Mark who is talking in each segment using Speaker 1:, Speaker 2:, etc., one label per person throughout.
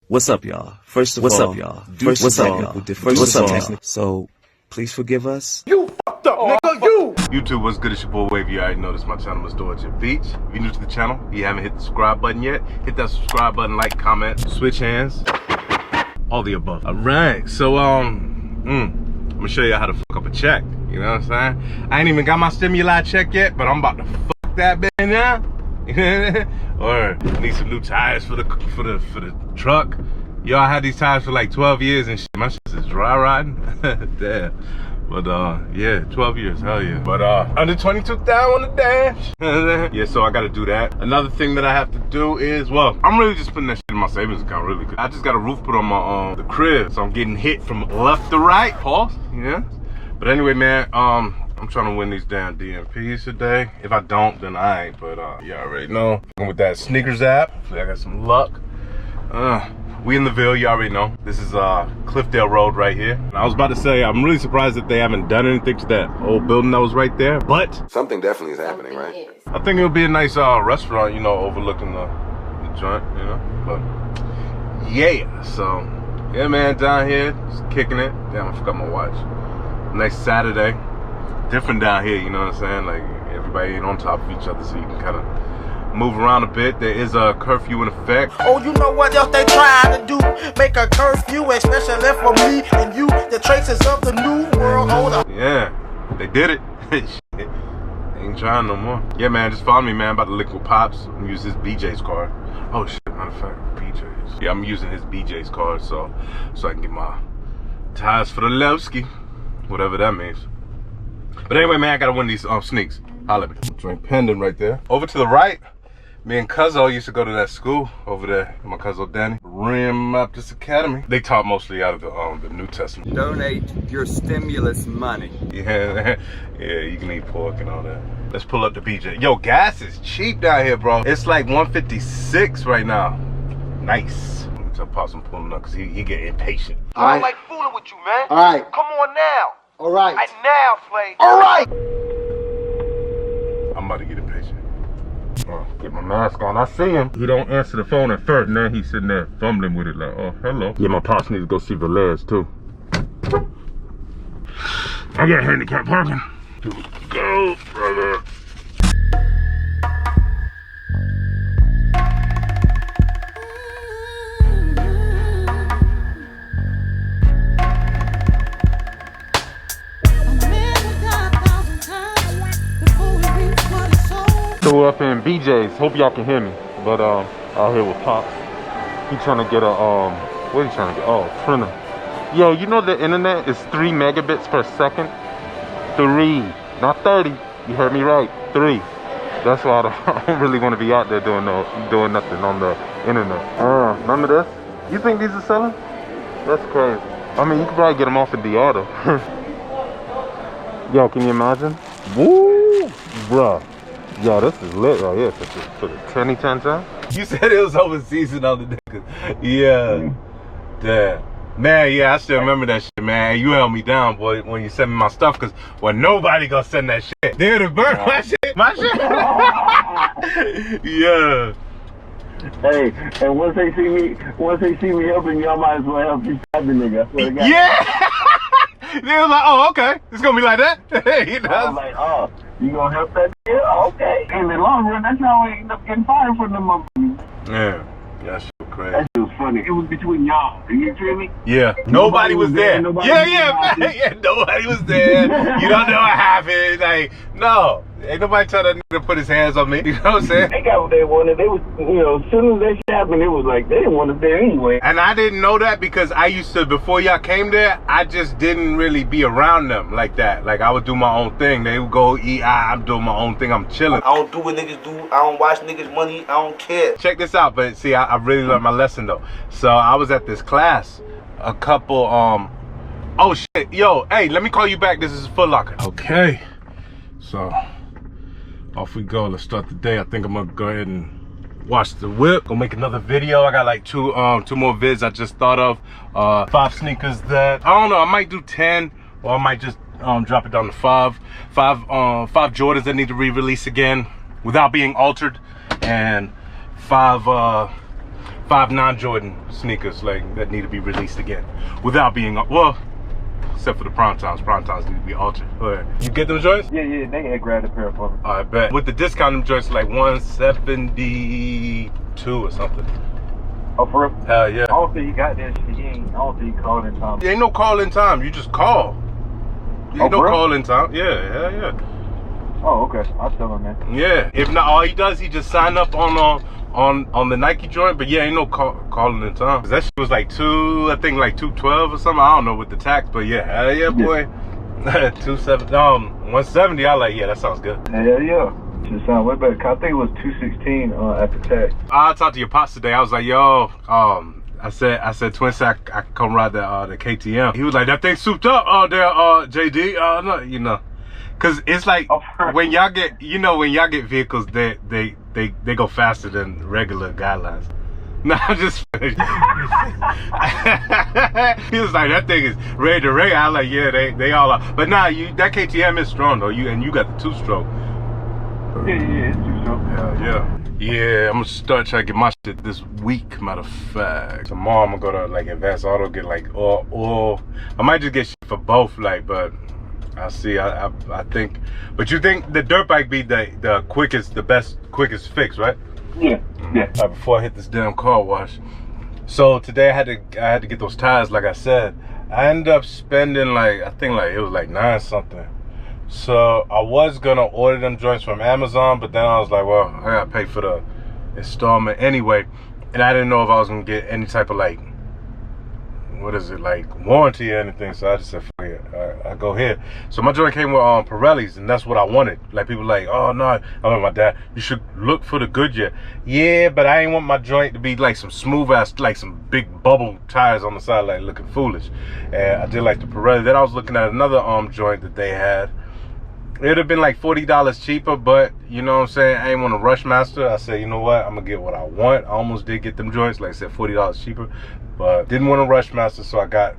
Speaker 1: What's up, y'all? First of all, so please forgive us.
Speaker 2: You fucked up, nigga, you! YouTube, what's good? It's your boy Wavy. You already noticed my channel was Storage at Beach. If you're new to the channel, you haven't hit the subscribe button yet, hit that subscribe button, like, comment, switch hands, all the above. All right, so I'm gonna show you how to fuck up a check. You know what I'm saying? I ain't even got my stimuli check yet, but I'm about to fuck that bitch now. Or need some new tires for the truck. Yo, I had these tires for like 12 years and shit. My shit is dry riding. Damn. But yeah, 12 years, hell yeah. But under 22,000 on the dash. Yeah, so I gotta do that. Another thing that I have to do is, well, I'm really just putting that shit in my savings account, really. I just got a roof put on my the crib, so I'm getting hit from left to right. Pause, yeah. But anyway, man, I'm trying to win these damn DMPs today. If I don't, then I ain't. But yeah, I already know. With that sneakers app, hopefully I got some luck. We in the Ville, you already know. This is Cliffdale Road right here. And I was about to say, I'm really surprised that they haven't done anything to that old building that was right there. But
Speaker 3: something definitely is happening, right?
Speaker 2: I think it'll be a nice restaurant, you know, overlooking the joint, you know. But yeah, so yeah, man, down here, just kicking it. Damn, I forgot my watch. Nice Saturday. Different down here, you know what I'm saying? Like, everybody ain't on top of each other, so you can kind of move around a bit. There is a curfew in effect.
Speaker 4: Oh, you know what else they trying to do? Make a curfew, especially for me and you, the traces of the new world order.
Speaker 2: Yeah, they did it. Shit. They ain't trying no more. Yeah, man, just follow me, man. About the Liquid Pops. I'm using his BJ's card. Oh, shit, matter of fact, BJ's. Yeah, I'm using his BJ's card so I can get my tires for the Levski. Whatever that means. But anyway, man, I gotta win these sneaks. Holla at me. Drink pendant right there. Over to the right, me and Cuzzo used to go to that school over there. My Cuzzo Danny. Rim Baptist Academy. They taught mostly out of the New Testament.
Speaker 5: Donate your stimulus money.
Speaker 2: Yeah, yeah, you can eat pork and all that. Let's pull up the BJ. Yo, gas is cheap down here, bro. It's like 156 right now. Nice. Let me tell Pops I'm pulling up because he get impatient.
Speaker 4: I don't like fooling with you, man.
Speaker 6: All right.
Speaker 4: Come on now.
Speaker 6: All right.
Speaker 4: Right now, Flay. All right.
Speaker 2: I'm about to get impatient. Get my mask on. I see him. He don't answer the phone at first, and then he's sitting there fumbling with it like, oh, hello. Yeah, my pops need to go see Velez, too. I got handicap parking. Here we go, brother. So we're up in BJ's. Hope y'all can hear me. But out here with Pops. He trying to get a what are you trying to get? Oh, printer. Yo, you know the internet is 3 megabits per second? 3, not 30. You heard me right. 3. That's why I don't really want to be out there doing nothing on the internet. None of this. You think these are selling? That's crazy. I mean, you could probably get them off in the auto. Yo, can you imagine? Woo, bruh. Yo, this is lit right here for the 10 time. You said it was over season on the niggas. Yeah. Damn. Man, yeah, I still remember that shit, man. You held me down, boy, when you sent me my stuff, because well, nobody gonna send that shit. They'd have burned my shit. My shit. Yeah.
Speaker 6: Hey, and once they see me helping y'all might as well help you stab the nigga.
Speaker 2: Yeah. They was like, oh, okay. It's gonna be like that.
Speaker 6: I was like, oh, you gonna help that nigga? Okay. In the long run, that's how we end up getting fired from them motherfuckers.
Speaker 2: Yeah. Yeah, that shit was crazy.
Speaker 6: That shit was funny. It was between y'all. You feel me?
Speaker 2: Yeah. Nobody was there.
Speaker 6: Nobody
Speaker 2: Yeah, nobody was there. You don't know what happened. Like, no. Ain't nobody tell that nigga to put his hands on me. You know what I'm saying?
Speaker 6: They got what they wanted. They was, you know, as soon as that shit happened, it was like, they didn't want us there anyway.
Speaker 2: And I didn't know that because I used to, before y'all came there, I just didn't really be around them like that. Like, I would do my own thing. They would go eat, I'm doing my own thing. I'm chilling.
Speaker 4: I don't do what niggas do. I don't watch niggas' money. I don't care.
Speaker 2: Check this out, but see, I really learned my lesson, though. So, I was at this class. A couple, oh, shit. Yo, hey, let me call you back. This is Foot Locker. Okay. So, off we go. Let's start the day. I think I'm gonna go ahead and wash the whip. Go make another video. I got like two more vids I just thought of. 5 sneakers that I don't know. I might do 10, or I might just drop it down to 5. 5 Jordans that need to re-release again without being altered, and 5 5'9" Jordan sneakers like that need to be released again without being well, except for the prime times. Prime times need to be altered. You get them joints?
Speaker 6: Yeah, they had grabbed a pair for me.
Speaker 2: I bet. With the discount, them joints like 172 or something.
Speaker 6: Oh, for real?
Speaker 2: Hell yeah.
Speaker 6: I don't think he got that shit. I don't think he called in time.
Speaker 2: There ain't no call in time. You just call. There ain't no call in time. Yeah, hell yeah.
Speaker 6: Oh, okay. I'll tell him that.
Speaker 2: Yeah. If not, all he does, he just sign up on the Nike joint. But yeah, ain't no calling in time. That shit was like I think like 212 or something. I don't know with the tax, but yeah, hell yeah, boy. 170. I like. Yeah, that sounds good.
Speaker 6: Hell yeah. Should sound way better. I think it was 216 after tax.
Speaker 2: I talked to your pops today. I was like, yo, I said, Twin Sack, I can come ride the KTM. He was like, that thing souped up there, JD. No, you know, cause it's like when y'all get, when y'all get vehicles, they go faster than regular guidelines. No, I'm just. He was like, that thing is ready to race. I was like, yeah, they all are. But nah, that KTM is strong though. You got the 2-stroke.
Speaker 6: Yeah, it's 2-stroke.
Speaker 2: Yeah, I'm gonna start trying to get my shit this week, matter of fact. Tomorrow I'm gonna go to like Advanced Auto, get like or I might just get shit for both, like, but I'll see. I think, but you think the dirt bike be the quickest fix, right?
Speaker 6: Yeah.
Speaker 2: Before I hit this damn car wash. So today I had to get those tires, like I said. I ended up spending I think it was like 9 something. So I was gonna order them joints from Amazon, but then I was like, well, I gotta pay for the installment anyway, and I didn't know if I was gonna get any type of warranty or anything. So I just said, fuck it, I go here. So my joint came with Pirellis, and that's what I wanted. Like people like, oh no, I went with my dad, you should look for the Goodyear. Yeah, but I ain't want my joint to be like some smooth ass, like some big bubble tires on the side, like looking foolish. And I did like the Pirelli. Then I was looking at another joint that they had. It'd have been like $40 cheaper, but you know what I'm saying, I ain't want to rush master. I said, you know what, I'm gonna get what I want. I almost did get them joints, like I said, $40 cheaper, but didn't want to rush master, so I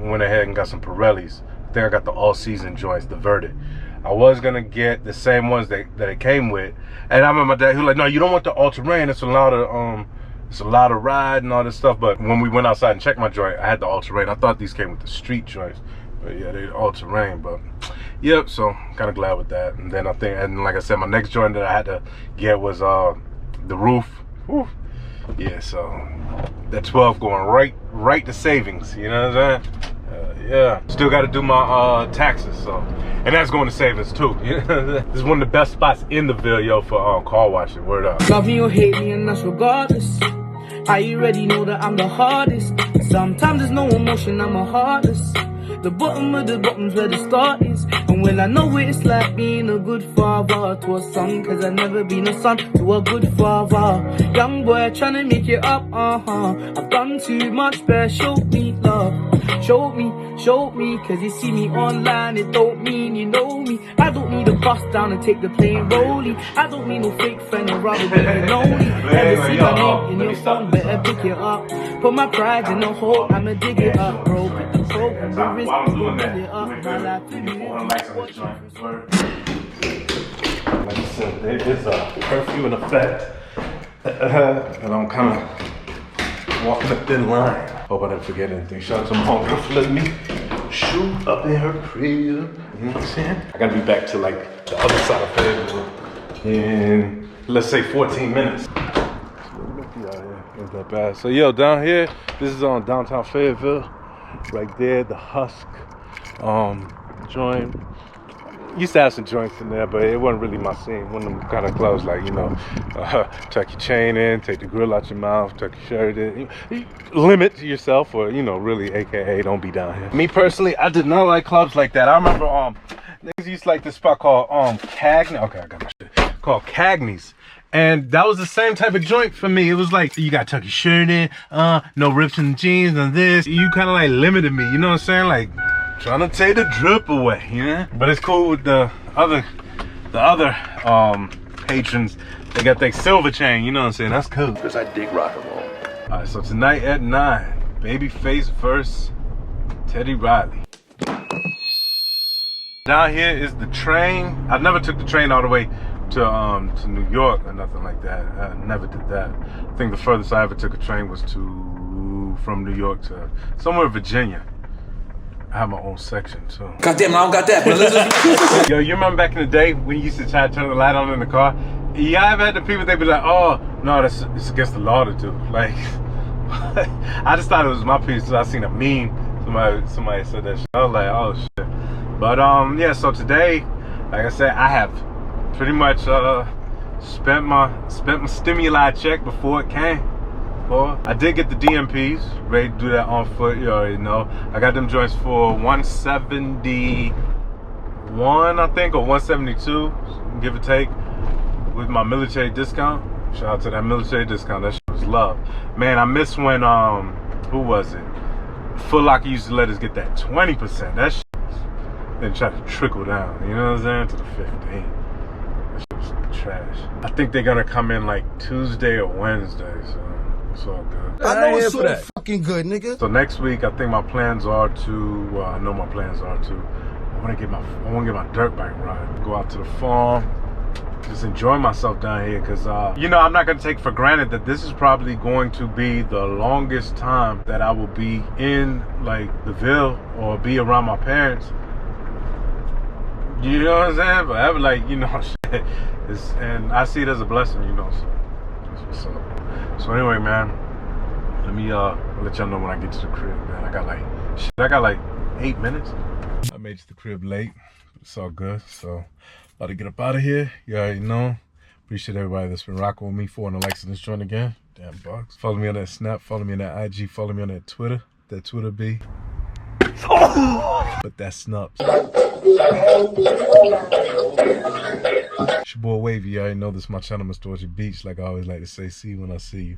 Speaker 2: went ahead and got some Pirellis. I think I got the all-season joints, the Verdict. I was gonna get the same ones that it came with, and I remember my dad, he was like, no, you don't want the all-terrain, it's a lot of ride and all this stuff. But when we went outside and checked my joint, I had the all-terrain. I thought these came with the street joints, but yeah, they're all-terrain. But yep, so kind of glad with that. And then and like I said, my next joint that I had to get was the roof. Whew. Yeah, so that 12 going right to savings, you know what I'm saying? Yeah, still got to do my taxes, so, and that's going to savings too. This is one of the best spots in the video for car washing. Word up.
Speaker 3: Love me or hate me, and that's regardless. I already know that I'm the hardest. Sometimes there's no emotion, I'm a heartless. The bottom of the bottom's where the start is. And when I know it's like being a good father to a son, cause I've never been a son to a good father. Young boy trying to make it up, I've done too much, but show me love. Show me, cause you see me online, it don't mean you know me. I don't need a bus down and take the plane rolling. I don't need no fake friend, I'd rather be lonely. Ever see my name in your phone, better pick it up. Put my pride in the hole, I'ma dig it up, bro. Pick the program, the risk, we'll build it up. My life to me,
Speaker 2: like I said, there is a curfew in effect. And I'm kind of walking a thin line. Hope I didn't forget anything. Shout out to my homegirl for letting me shoot up in her crib. You know what I'm saying? I gotta be back to like the other side of Fayetteville in, let's say, 14 minutes. Ain't that bad. So yo, down here, this is on downtown Fayetteville. Right there, the Husk joint. Used to have some joints in there, but it wasn't really my scene. One of them kind of clubs, like, tuck your chain in, take the grill out your mouth, tuck your shirt in. You limit yourself, or, really, AKA, don't be down here. Me personally, I did not like clubs like that. I remember, niggas used to like this spot called, Cagney. Okay, I got my shit. Called Cagney's. And that was the same type of joint for me. It was like, you gotta tuck your shirt in, no rips in the jeans and this. You kind of like limited me, you know what I'm saying? Like, trying to take the drip away, But it's cool with the other patrons. They got that silver chain, you know what I'm saying? That's cool.
Speaker 7: Because I dig rock and roll.
Speaker 2: All right, so tonight at 9, Babyface versus Teddy Riley. Down here is the train. I never took the train all the way to New York or nothing like that. I never did that. I think the furthest I ever took a train was from New York to somewhere in Virginia. I have my own section too.
Speaker 7: Goddamn, I don't got that. But listen.
Speaker 2: Yo, you remember back in the day when you used to try to turn the light on in the car? Yeah, I've had the people, they be like, oh, no, it's against the law to do. Like, I just thought it was my piece. So I seen a meme. Somebody said that shit. I was like, oh shit. But yeah, so today, like I said, I have pretty much spent my stimuli check before it came. Well, I did get the DMPs, ready to do that on foot, you already know. I got them joints for $171, I think, or $172, give or take, with my military discount. Shout out to that military discount, that shit was love. Man, I miss when, who was it? Foot Locker used to let us get that 20%. That shit then try to trickle down, you know what I'm saying, to the 15. That shit was trash. I think they're gonna come in like Tuesday or Wednesday, so. It's all good.
Speaker 8: I know it's so fucking good, nigga.
Speaker 2: So next week, I think my plans are to. Well, I know my plans are to. I want to get my dirt bike ride. Go out to the farm, just enjoy myself down here, cause you know, I'm not gonna take for granted that this is probably going to be the longest time that I will be in like the Ville or be around my parents. You know what I'm saying? But I was like, you know, shit. And I see it as a blessing, you know. So that's what's up. So anyway, man, let me let y'all know when I get to the crib, man. I got like 8 minutes. I made it to the crib late. It's all good. So about to get up out of here. You already know. Appreciate everybody that's been rocking with me. 400 likes in this joint again. Damn bucks. Follow me on that Snap. Follow me on that IG. Follow me on that Twitter. That Twitter be. But that Snups. It's your boy Wavy. You already know this is my channel, Mr. Orchard Beach. Like I always like to say, see you when I see you.